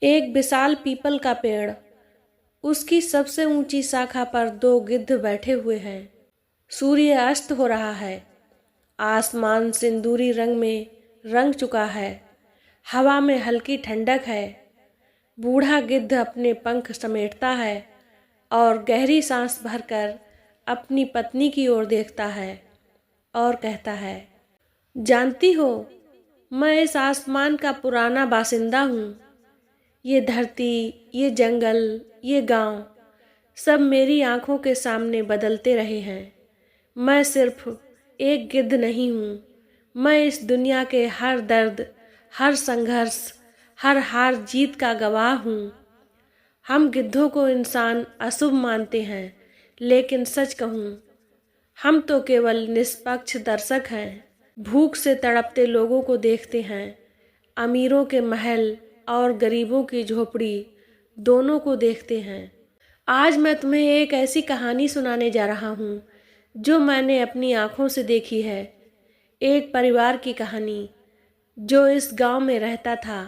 एक विशाल पीपल का पेड़, उसकी सबसे ऊंची शाखा पर दो गिद्ध बैठे हुए हैं। सूर्य अस्त हो रहा है। आसमान सिंदूरी रंग में रंग चुका है। हवा में हल्की ठंडक है। बूढ़ा गिद्ध अपने पंख समेटता है और गहरी सांस भरकर अपनी पत्नी की ओर देखता है और कहता है, जानती हो, मैं इस आसमान का पुराना बासिंदा हूँ। ये धरती, ये जंगल, ये गांव सब मेरी आंखों के सामने बदलते रहे हैं। मैं सिर्फ एक गिद्ध नहीं हूँ, मैं इस दुनिया के हर दर्द, हर संघर्ष, हर हार जीत का गवाह हूँ। हम गिद्धों को इंसान अशुभ मानते हैं, लेकिन सच कहूँ, हम तो केवल निष्पक्ष दर्शक हैं। भूख से तड़पते लोगों को देखते हैं, अमीरों के महल और गरीबों की झोपड़ी दोनों को देखते हैं। आज मैं तुम्हें एक ऐसी कहानी सुनाने जा रहा हूँ जो मैंने अपनी आँखों से देखी है। एक परिवार की कहानी जो इस गांव में रहता था।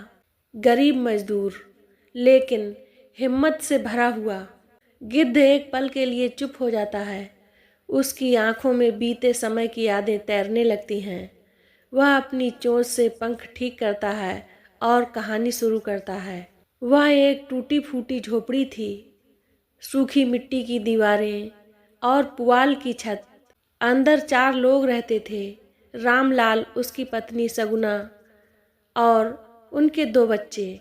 गरीब मजदूर, लेकिन हिम्मत से भरा हुआ। गिद्ध एक पल के लिए चुप हो जाता है। उसकी आंखों में बीते समय की यादें तैरने लगती हैं। वह अपनी चोंच से पंख ठीक करता है और कहानी शुरू करता है। वह एक टूटी फूटी झोपड़ी थी, सूखी मिट्टी की दीवारें और पुआल की छत। अंदर 4 लोग रहते थे, रामलाल, उसकी पत्नी सगुना और उनके 2 बच्चे।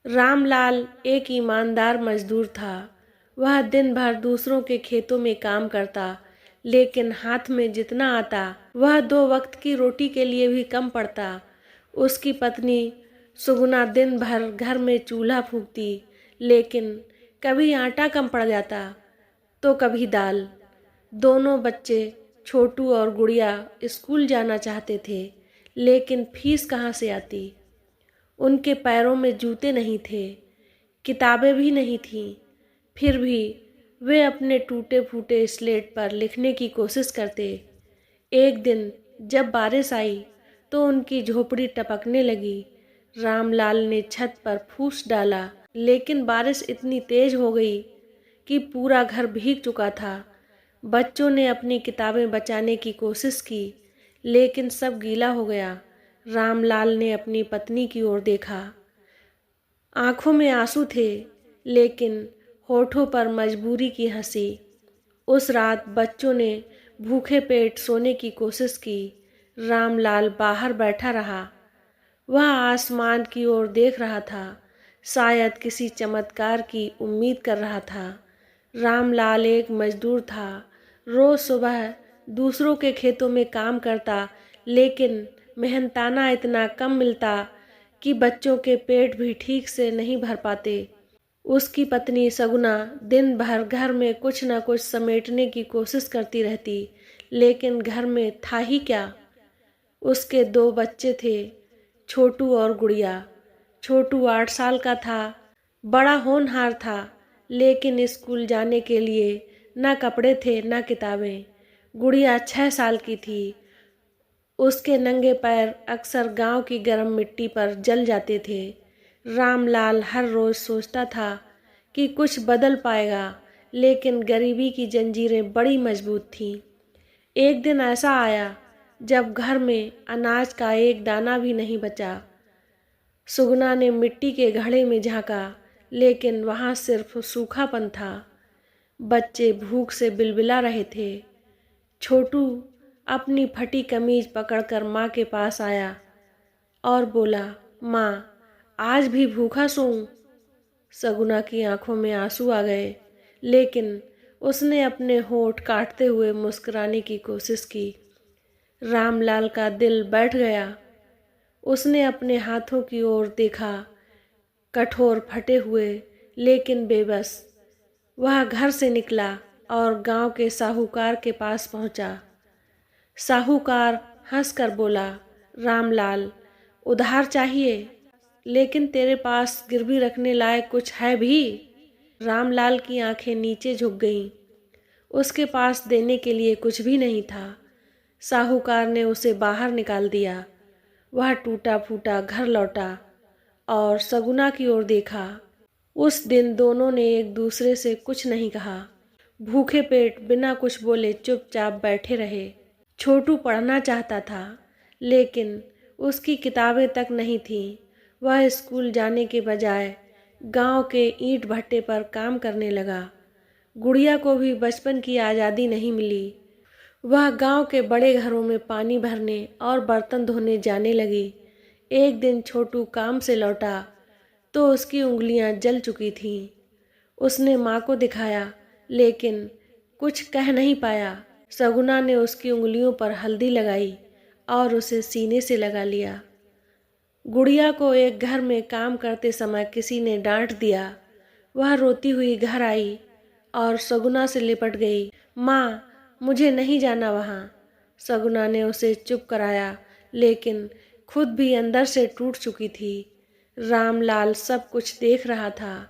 रामलाल एक ईमानदार मजदूर था। वह दिन भर दूसरों के खेतों में काम करता, लेकिन हाथ में जितना आता वह 2 वक्त की रोटी के लिए भी कम पड़ता। उसकी पत्नी सुगुना दिन भर घर में चूल्हा फूंकती, लेकिन कभी आटा कम पड़ जाता तो कभी दाल। दोनों बच्चे छोटू और गुड़िया स्कूल जाना चाहते थे, लेकिन फीस कहाँ से आती। उनके पैरों में जूते नहीं थे, किताबें भी नहीं थीं। फिर भी वे अपने टूटे फूटे स्लेट पर लिखने की कोशिश करते। एक दिन जब बारिश आई तो उनकी झोपड़ी टपकने लगी। रामलाल ने छत पर फूस डाला, लेकिन बारिश इतनी तेज हो गई कि पूरा घर भीग चुका था। बच्चों ने अपनी किताबें बचाने की कोशिश की, लेकिन सब गीला हो गया। रामलाल ने अपनी पत्नी की ओर देखा। आंखों में आंसू थे, लेकिन होठों पर मजबूरी की हंसी। उस रात बच्चों ने भूखे पेट सोने की कोशिश की। रामलाल बाहर बैठा रहा। वह आसमान की ओर देख रहा था, शायद किसी चमत्कार की उम्मीद कर रहा था। रामलाल एक मजदूर था। रोज सुबह दूसरों के खेतों में काम करता, लेकिन मेहनताना इतना कम मिलता कि बच्चों के पेट भी ठीक से नहीं भर पाते। उसकी पत्नी सगुना दिन भर घर में कुछ न कुछ समेटने की कोशिश करती रहती, लेकिन घर में था ही क्या। उसके 2 बच्चे थे, छोटू और गुड़िया। छोटू 8 साल का था, बड़ा होनहार था, लेकिन स्कूल जाने के लिए न कपड़े थे न किताबें। गुड़िया 6 साल की थी। उसके नंगे पैर अक्सर गांव की गर्म मिट्टी पर जल जाते थे। रामलाल हर रोज सोचता था कि कुछ बदल पाएगा, लेकिन गरीबी की जंजीरें बड़ी मजबूत थीं। एक दिन ऐसा आया जब घर में अनाज का एक दाना भी नहीं बचा। सुगना ने मिट्टी के घड़े में झांका, लेकिन वहाँ सिर्फ सूखापन था। बच्चे भूख से बिलबिला रहे थे। छोटू अपनी फटी कमीज पकड़कर माँ के पास आया और बोला, माँ, आज भी भूखा सोऊं? सगुना की आंखों में आंसू आ गए, लेकिन उसने अपने होंठ काटते हुए मुस्कुराने की कोशिश की। रामलाल का दिल बैठ गया। उसने अपने हाथों की ओर देखा, कठोर, फटे हुए, लेकिन बेबस। वह घर से निकला और गांव के साहूकार के पास पहुंचा। साहूकार हंसकर बोला, रामलाल, उधार चाहिए, लेकिन तेरे पास गिरवी रखने लायक कुछ है भी? रामलाल की आंखें नीचे झुक गईं। उसके पास देने के लिए कुछ भी नहीं था। साहूकार ने उसे बाहर निकाल दिया। वह टूटा फूटा घर लौटा और सगुना की ओर देखा। उस दिन दोनों ने एक दूसरे से कुछ नहीं कहा। भूखे पेट बिना कुछ बोले चुपचाप बैठे रहे। छोटू पढ़ना चाहता था, लेकिन उसकी किताबें तक नहीं थीं। वह स्कूल जाने के बजाय गांव के ईंट भट्टे पर काम करने लगा। गुड़िया को भी बचपन की आज़ादी नहीं मिली। वह गांव के बड़े घरों में पानी भरने और बर्तन धोने जाने लगी। एक दिन छोटू काम से लौटा तो उसकी उंगलियां जल चुकी थीं। उसने माँ को दिखाया, लेकिन कुछ कह नहीं पाया। सगुना ने उसकी उंगलियों पर हल्दी लगाई और उसे सीने से लगा लिया। गुड़िया को एक घर में काम करते समय किसी ने डांट दिया। वह रोती हुई घर आई और सगुना से लिपट गई। माँ, मुझे नहीं जाना वहाँ। सगुना ने उसे चुप कराया, लेकिन खुद भी अंदर से टूट चुकी थी। रामलाल सब कुछ देख रहा था।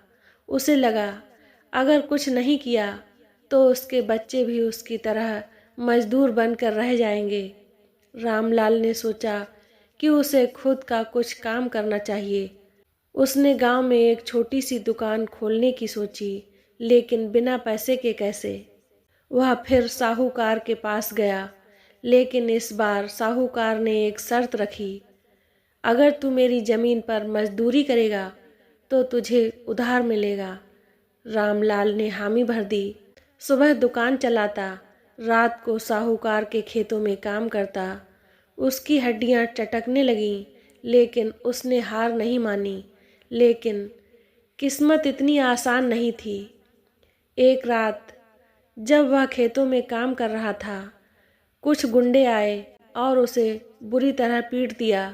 उसे लगा अगर कुछ नहीं किया तो उसके बच्चे भी उसकी तरह मजदूर बनकर रह जाएंगे। रामलाल ने सोचा कि उसे खुद का कुछ काम करना चाहिए। उसने गांव में एक छोटी सी दुकान खोलने की सोची, लेकिन बिना पैसे के कैसे। वह फिर साहूकार के पास गया, लेकिन इस बार साहूकार ने एक शर्त रखी। अगर तू मेरी ज़मीन पर मजदूरी करेगा तो तुझे उधार मिलेगा। रामलाल ने हामी भर दी। सुबह दुकान चलाता, रात को साहूकार के खेतों में काम करता। उसकी हड्डियां चटकने लगीं, लेकिन उसने हार नहीं मानी। लेकिन किस्मत इतनी आसान नहीं थी। एक रात जब वह खेतों में काम कर रहा था, कुछ गुंडे आए और उसे बुरी तरह पीट दिया।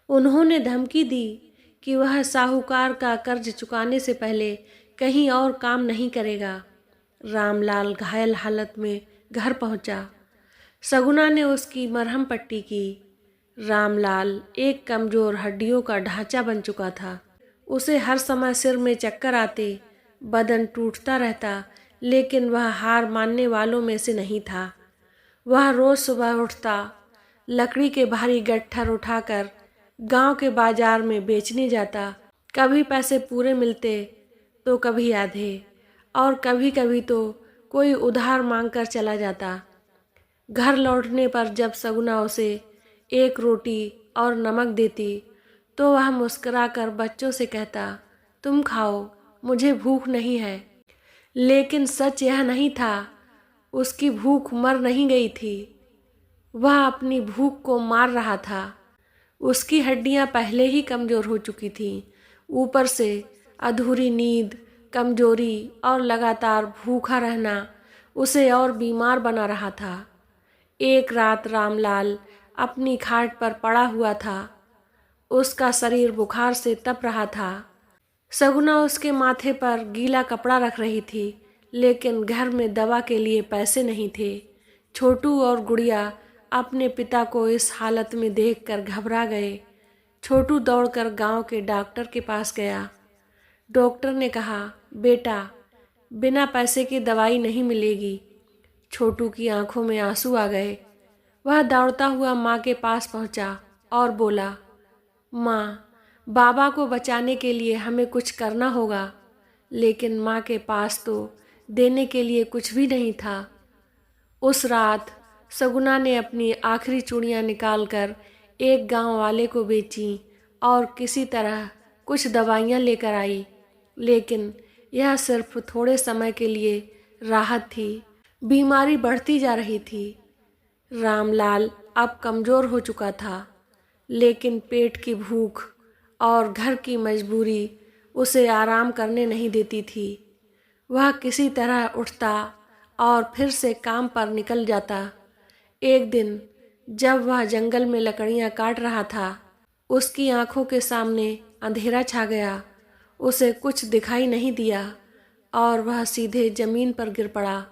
उन्होंने धमकी दी कि वह साहूकार का कर्ज चुकाने से पहले कहीं और काम नहीं करेगा। रामलाल घायल हालत में घर पहुंचा। सगुना ने उसकी मरहम पट्टी की। रामलाल एक कमज़ोर हड्डियों का ढांचा बन चुका था। उसे हर समय सिर में चक्कर आते, बदन टूटता रहता, लेकिन वह हार मानने वालों में से नहीं था। वह रोज़ सुबह उठता, लकड़ी के भारी गट्ठर उठाकर गांव के बाजार में बेचने जाता। कभी पैसे पूरे मिलते तो कभी आधे, और कभी कभी तो कोई उधार मांगकर चला जाता। घर लौटने पर जब सगुना उसे एक रोटी और नमक देती तो वह मुस्कुराकर बच्चों से कहता, तुम खाओ, मुझे भूख नहीं है। लेकिन सच यह नहीं था। उसकी भूख मर नहीं गई थी, वह अपनी भूख को मार रहा था। उसकी हड्डियां पहले ही कमज़ोर हो चुकी थीं। ऊपर से अधूरी नींद, कमजोरी और लगातार भूखा रहना उसे और बीमार बना रहा था। एक रात रामलाल अपनी खाट पर पड़ा हुआ था। उसका शरीर बुखार से तप रहा था। सगुना उसके माथे पर गीला कपड़ा रख रही थी, लेकिन घर में दवा के लिए पैसे नहीं थे। छोटू और गुड़िया अपने पिता को इस हालत में देखकर घबरा गए। छोटू दौड़कर गांव के डॉक्टर के पास गया। डॉक्टर ने कहा, बेटा, बिना पैसे की दवाई नहीं मिलेगी। छोटू की आंखों में आंसू आ गए। वह दौड़ता हुआ माँ के पास पहुँचा और बोला, माँ, बाबा को बचाने के लिए हमें कुछ करना होगा। लेकिन माँ के पास तो देने के लिए कुछ भी नहीं था। उस रात सगुना ने अपनी आखिरी चूड़ियाँ निकालकर एक गांव वाले को बेची और किसी तरह कुछ दवाइयाँ लेकर आई। लेकिन यह सिर्फ थोड़े समय के लिए राहत थी। बीमारी बढ़ती जा रही थी। रामलाल अब कमज़ोर हो चुका था, लेकिन पेट की भूख और घर की मजबूरी उसे आराम करने नहीं देती थी। वह किसी तरह उठता और फिर से काम पर निकल जाता। एक दिन जब वह जंगल में लकड़ियाँ काट रहा था, उसकी आंखों के सामने अंधेरा छा गया। उसे कुछ दिखाई नहीं दिया और वह सीधे ज़मीन पर गिर पड़ा।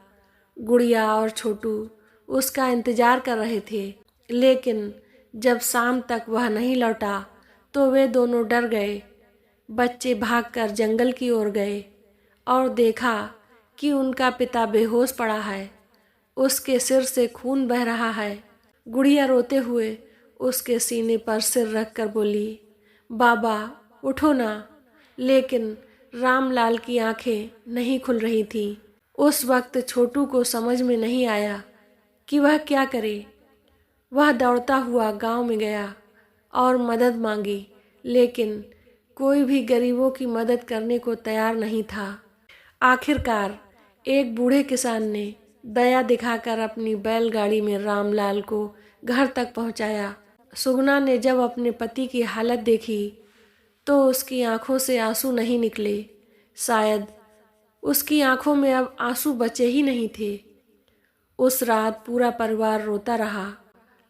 गुड़िया और छोटू उसका इंतज़ार कर रहे थे, लेकिन जब शाम तक वह नहीं लौटा तो वे दोनों डर गए। बच्चे भागकर जंगल की ओर गए और देखा कि उनका पिता बेहोश पड़ा है। उसके सिर से खून बह रहा है। गुड़िया रोते हुए उसके सीने पर सिर रखकर बोली, बाबा, उठो ना। लेकिन रामलाल की आंखें नहीं खुल रही थीं। उस वक्त छोटू को समझ में नहीं आया कि वह क्या करे। वह दौड़ता हुआ गांव में गया और मदद मांगी, लेकिन कोई भी गरीबों की मदद करने को तैयार नहीं था। आखिरकार एक बूढ़े किसान ने दया दिखाकर अपनी बैलगाड़ी में रामलाल को घर तक पहुंचाया। सुगना ने जब अपने पति की हालत देखी तो उसकी आंखों से आंसू नहीं निकले। शायद उसकी आंखों में अब आंसू बचे ही नहीं थे। उस रात पूरा परिवार रोता रहा,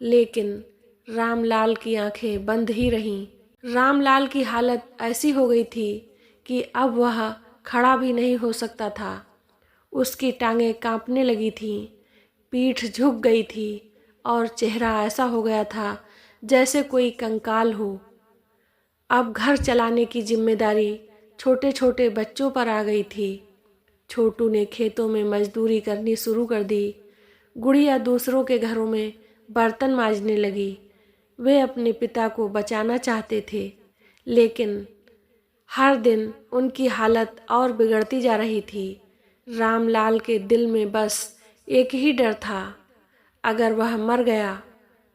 लेकिन रामलाल की आंखें बंद ही रहीं। रामलाल की हालत ऐसी हो गई थी कि अब वह खड़ा भी नहीं हो सकता था। उसकी टांगें कांपने लगी थीं, पीठ झुक गई थी और चेहरा ऐसा हो गया था जैसे कोई कंकाल हो। अब घर चलाने की जिम्मेदारी छोटे छोटे बच्चों पर आ गई थी। छोटू ने खेतों में मजदूरी करनी शुरू कर दी। गुड़िया दूसरों के घरों में बर्तन मांजने लगी। वे अपने पिता को बचाना चाहते थे, लेकिन हर दिन उनकी हालत और बिगड़ती जा रही थी। रामलाल के दिल में बस एक ही डर था, अगर वह मर गया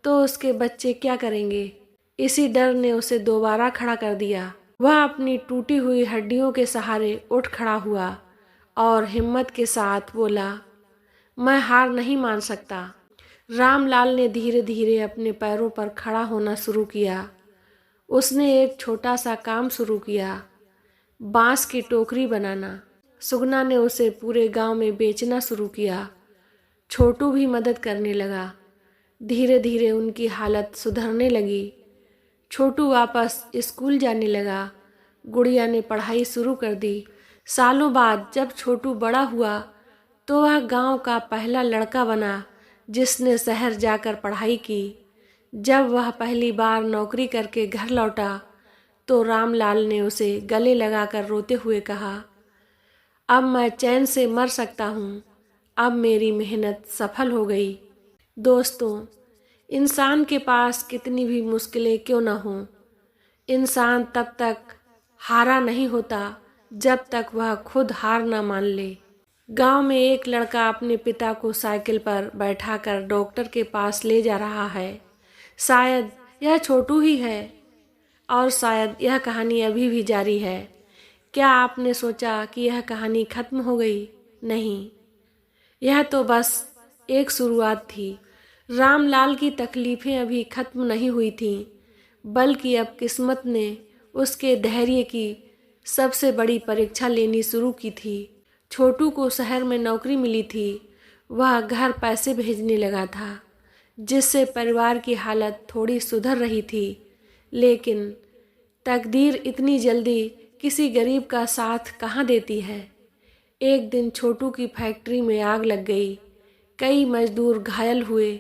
तो उसके बच्चे क्या करेंगे। इसी डर ने उसे दोबारा खड़ा कर दिया। वह अपनी टूटी हुई हड्डियों के सहारे उठ खड़ा हुआ और हिम्मत के साथ बोला, मैं हार नहीं मान सकता। रामलाल ने धीरे धीरे अपने पैरों पर खड़ा होना शुरू किया। उसने एक छोटा सा काम शुरू किया, बांस की टोकरी बनाना। सुगना ने उसे पूरे गांव में बेचना शुरू किया। छोटू भी मदद करने लगा। धीरे धीरे उनकी हालत सुधरने लगी। छोटू वापस स्कूल जाने लगा। गुड़िया ने पढ़ाई शुरू कर दी। सालों बाद जब छोटू बड़ा हुआ तो वह गांव का पहला लड़का बना जिसने शहर जाकर पढ़ाई की। जब वह पहली बार नौकरी करके घर लौटा तो रामलाल ने उसे गले लगाकर रोते हुए कहा, अब मैं चैन से मर सकता हूँ। अब मेरी मेहनत सफल हो गई। दोस्तों, इंसान के पास कितनी भी मुश्किलें क्यों न हों, इंसान तब तक हारा नहीं होता जब तक वह खुद हार न मान ले। गांव में एक लड़का अपने पिता को साइकिल पर बैठाकर डॉक्टर के पास ले जा रहा है। शायद यह छोटू ही है और शायद यह कहानी अभी भी जारी है। क्या आपने सोचा कि यह कहानी खत्म हो गई? नहीं, यह तो बस एक शुरुआत थी। रामलाल की तकलीफ़ें अभी खत्म नहीं हुई थीं, बल्कि अब किस्मत ने उसके धैर्य की सबसे बड़ी परीक्षा लेनी शुरू की थी। छोटू को शहर में नौकरी मिली थी। वह घर पैसे भेजने लगा था, जिससे परिवार की हालत थोड़ी सुधर रही थी। लेकिन तकदीर इतनी जल्दी किसी गरीब का साथ कहाँ देती है। एक दिन छोटू की फैक्ट्री में आग लग गई। कई मजदूर घायल हुए,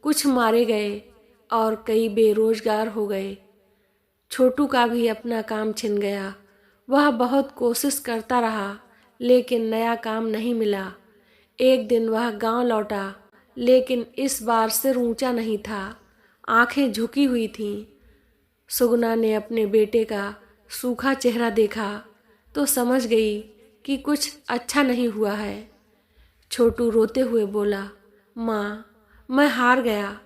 कुछ मारे गए और कई बेरोजगार हो गए। छोटू का भी अपना काम छिन गया। वह बहुत कोशिश करता रहा, लेकिन नया काम नहीं मिला। एक दिन वह गांव लौटा, लेकिन इस बार सिर ऊंचा नहीं था, आंखें झुकी हुई थीं। सुगना ने अपने बेटे का सूखा चेहरा देखा तो समझ गई कि कुछ अच्छा नहीं हुआ है। छोटू रोते हुए बोला, माँ, मैं हार गया।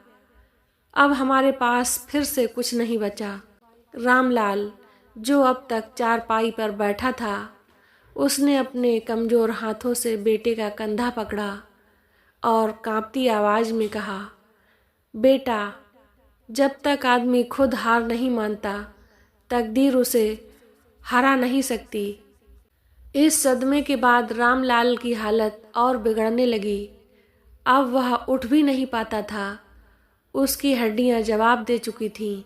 अब हमारे पास फिर से कुछ नहीं बचा। रामलाल, जो अब तक चारपाई पर बैठा था, उसने अपने कमज़ोर हाथों से बेटे का कंधा पकड़ा और कांपती आवाज़ में कहा, बेटा, जब तक आदमी खुद हार नहीं मानता, तकदीर उसे हरा नहीं सकती। इस सदमे के बाद रामलाल की हालत और बिगड़ने लगी। अब वह उठ भी नहीं पाता था। उसकी हड्डियां जवाब दे चुकी थीं,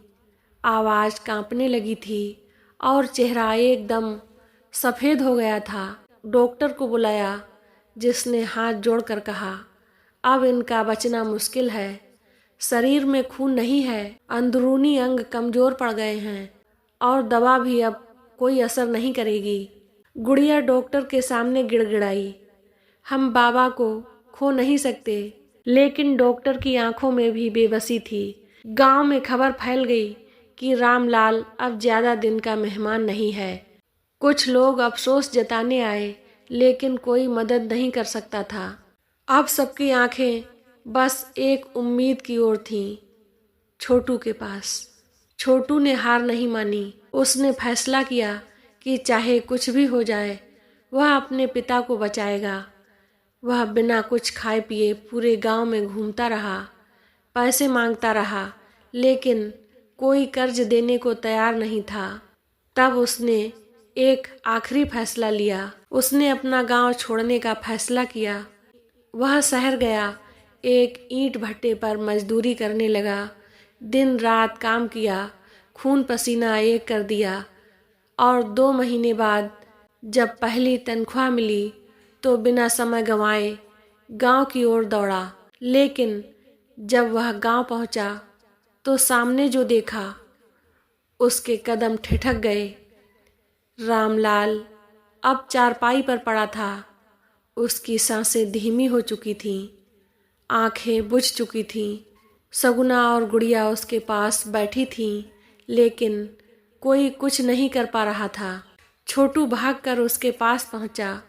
आवाज़ कांपने लगी थी और चेहरा एकदम सफ़ेद हो गया था। डॉक्टर को बुलाया, जिसने हाथ जोड़कर कहा, अब इनका बचना मुश्किल है। शरीर में खून नहीं है, अंदरूनी अंग कमज़ोर पड़ गए हैं और दवा भी अब कोई असर नहीं करेगी। गुड़िया डॉक्टर के सामने गिड़गिड़ाई, हम बाबा को खो नहीं सकते। लेकिन डॉक्टर की आंखों में भी बेबसी थी। गांव में खबर फैल गई कि रामलाल अब ज़्यादा दिन का मेहमान नहीं है। कुछ लोग अफसोस जताने आए, लेकिन कोई मदद नहीं कर सकता था। अब सबकी आंखें बस एक उम्मीद की ओर थीं, छोटू के पास। छोटू ने हार नहीं मानी। उसने फैसला किया कि चाहे कुछ भी हो जाए, वह अपने पिता को बचाएगा। वह बिना कुछ खाए पिए पूरे गांव में घूमता रहा, पैसे मांगता रहा, लेकिन कोई कर्ज देने को तैयार नहीं था। तब उसने एक आखिरी फैसला लिया। उसने अपना गांव छोड़ने का फैसला किया। वह शहर गया, एक ईंट भट्टे पर मजदूरी करने लगा। दिन रात काम किया, खून पसीना एक कर दिया, और 2 महीने बाद जब पहली तनख्वाह मिली तो बिना समय गंवाए गांव की ओर दौड़ा। लेकिन जब वह गांव पहुंचा तो सामने जो देखा, उसके कदम ठिठक गए। रामलाल अब चारपाई पर पड़ा था। उसकी सांसें धीमी हो चुकी थीं, आंखें बुझ चुकी थीं। सगुना और गुड़िया उसके पास बैठी थीं, लेकिन कोई कुछ नहीं कर पा रहा था। छोटू भागकर उसके पास पहुंचा।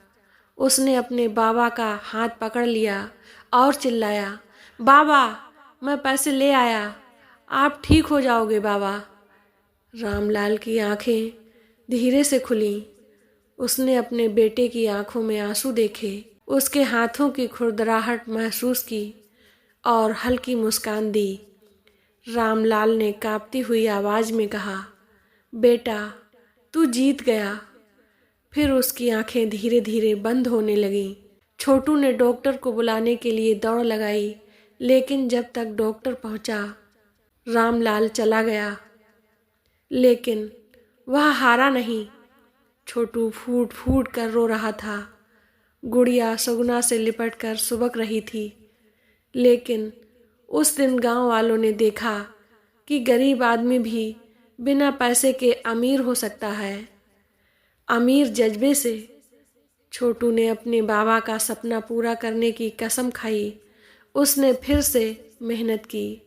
उसने अपने बाबा का हाथ पकड़ लिया और चिल्लाया, बाबा, मैं पैसे ले आया, आप ठीक हो जाओगे बाबा। रामलाल की आंखें धीरे से खुलीं। उसने अपने बेटे की आंखों में आंसू देखे, उसके हाथों की खुरदराहट महसूस की और हल्की मुस्कान दी। रामलाल ने कांपती हुई आवाज में कहा, बेटा, तू जीत गया। फिर उसकी आंखें धीरे धीरे बंद होने लगीं। छोटू ने डॉक्टर को बुलाने के लिए दौड़ लगाई, लेकिन जब तक डॉक्टर पहुंचा, रामलाल चला गया। लेकिन वह हारा नहीं। छोटू फूट फूट कर रो रहा था। गुड़िया सगुना से लिपट कर सुबक रही थी। लेकिन उस दिन गांव वालों ने देखा कि गरीब आदमी भी बिना पैसे के अमीर हो सकता है, अमीर जज्बे से। छोटू ने अपने बाबा का सपना पूरा करने की कसम खाई। उसने फिर से मेहनत की,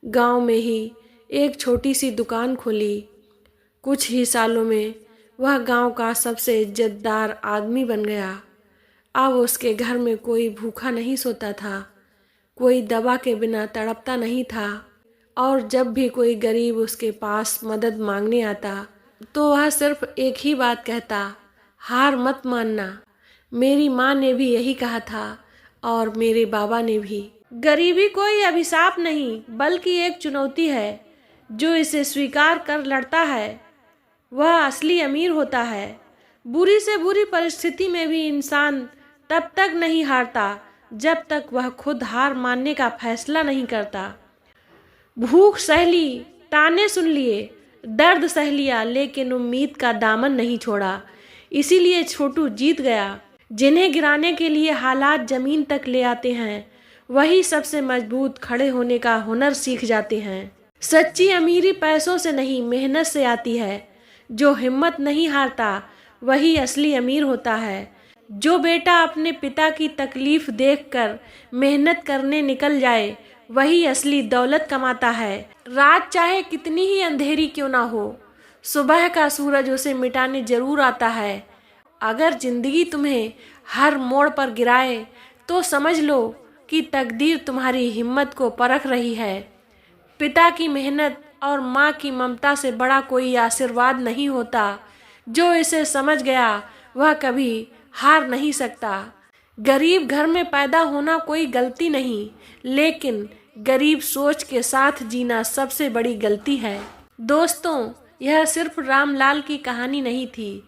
गांव में ही एक छोटी सी दुकान खोली। कुछ ही सालों में वह गांव का सबसे इज्जतदार आदमी बन गया। अब उसके घर में कोई भूखा नहीं सोता था, कोई दवा के बिना तड़पता नहीं था, और जब भी कोई गरीब उसके पास मदद मांगने आता तो वह सिर्फ एक ही बात कहता, हार मत मानना। मेरी माँ ने भी यही कहा था और मेरे बाबा ने भी। गरीबी कोई अभिशाप नहीं, बल्कि एक चुनौती है। जो इसे स्वीकार कर लड़ता है वह असली अमीर होता है। बुरी से बुरी परिस्थिति में भी इंसान तब तक नहीं हारता जब तक वह खुद हार मानने का फैसला नहीं करता। भूख सह ली, ताने सुन लिए, दर्द सह लिया, लेकिन उम्मीद का दामन नहीं छोड़ा। इसीलिए छोटू जीत गया। जिन्हें गिराने के लिए हालात जमीन तक ले आते हैं, वही सबसे मजबूत खड़े होने का हुनर सीख जाते हैं। सच्ची अमीरी पैसों से नहीं, मेहनत से आती है। जो हिम्मत नहीं हारता वही असली अमीर होता है। जो बेटा अपने पिता की तकलीफ देखकर मेहनत करने निकल जाए, वही असली दौलत कमाता है। रात चाहे कितनी ही अंधेरी क्यों ना हो, सुबह का सूरज उसे मिटाने जरूर आता है। अगर जिंदगी तुम्हें हर मोड़ पर गिराए तो समझ लो कि तकदीर तुम्हारी हिम्मत को परख रही है। पिता की मेहनत और माँ की ममता से बड़ा कोई आशीर्वाद नहीं होता। जो इसे समझ गया वह कभी हार नहीं सकता। गरीब घर में पैदा होना कोई गलती नहीं, लेकिन गरीब सोच के साथ जीना सबसे बड़ी गलती है। दोस्तों, यह सिर्फ रामलाल की कहानी नहीं थी,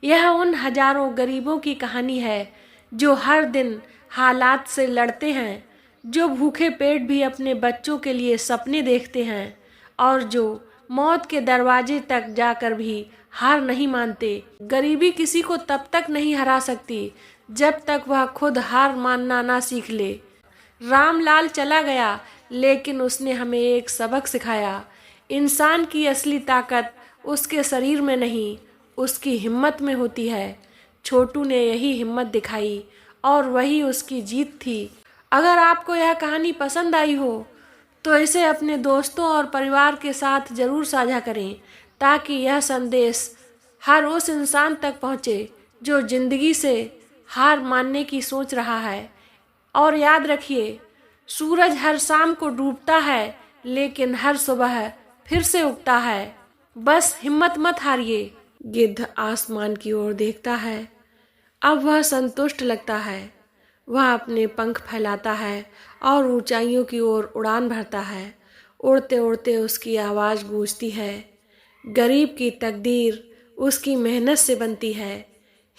यह उन हजारों गरीबों की कहानी है जो हर दिन हालात से लड़ते हैं, जो भूखे पेट भी अपने बच्चों के लिए सपने देखते हैं, और जो मौत के दरवाजे तक जाकर भी हार नहीं मानते। गरीबी किसी को तब तक नहीं हरा सकती जब तक वह खुद हार मानना ना सीख ले। रामलाल चला गया, लेकिन उसने हमें एक सबक सिखाया। इंसान की असली ताकत उसके शरीर में नहीं, उसकी हिम्मत में होती है। छोटू ने यही हिम्मत दिखाई और वही उसकी जीत थी। अगर आपको यह कहानी पसंद आई हो तो इसे अपने दोस्तों और परिवार के साथ ज़रूर साझा करें, ताकि यह संदेश हर उस इंसान तक पहुँचे जो ज़िंदगी से हार मानने की सोच रहा है। और याद रखिए, सूरज हर शाम को डूबता है, लेकिन हर सुबह फिर से उगता है। बस हिम्मत मत हारिए। गिद्ध आसमान की ओर देखता है। अब वह संतुष्ट लगता है। वह अपने पंख फैलाता है और ऊंचाइयों की ओर उड़ान भरता है। उड़ते उड़ते उसकी आवाज़ गूंजती है। गरीब की तकदीर उसकी मेहनत से बनती है।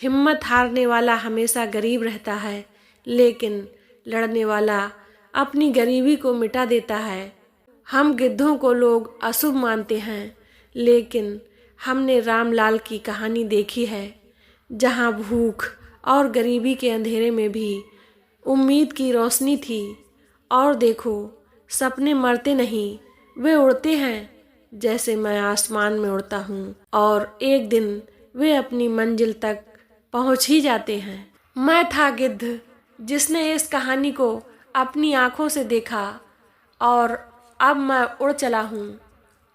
हिम्मत हारने वाला हमेशा गरीब रहता है, लेकिन लड़ने वाला अपनी गरीबी को मिटा देता है। हम गिद्धों को लोग अशुभ मानते हैं, लेकिन हमने रामलाल की कहानी देखी है, जहाँ भूख और गरीबी के अंधेरे में भी उम्मीद की रोशनी थी। और देखो, सपने मरते नहीं, वे उड़ते हैं, जैसे मैं आसमान में उड़ता हूँ, और एक दिन वे अपनी मंजिल तक पहुँच ही जाते हैं। मैं था गिद्ध जिसने इस कहानी को अपनी आँखों से देखा, और अब मैं उड़ चला हूँ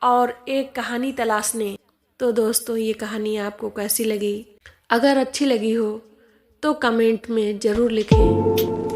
और एक कहानी तलाशने। तो दोस्तों, ये कहानी आपको कैसी लगी? अगर अच्छी लगी हो तो कमेंट में ज़रूर लिखें।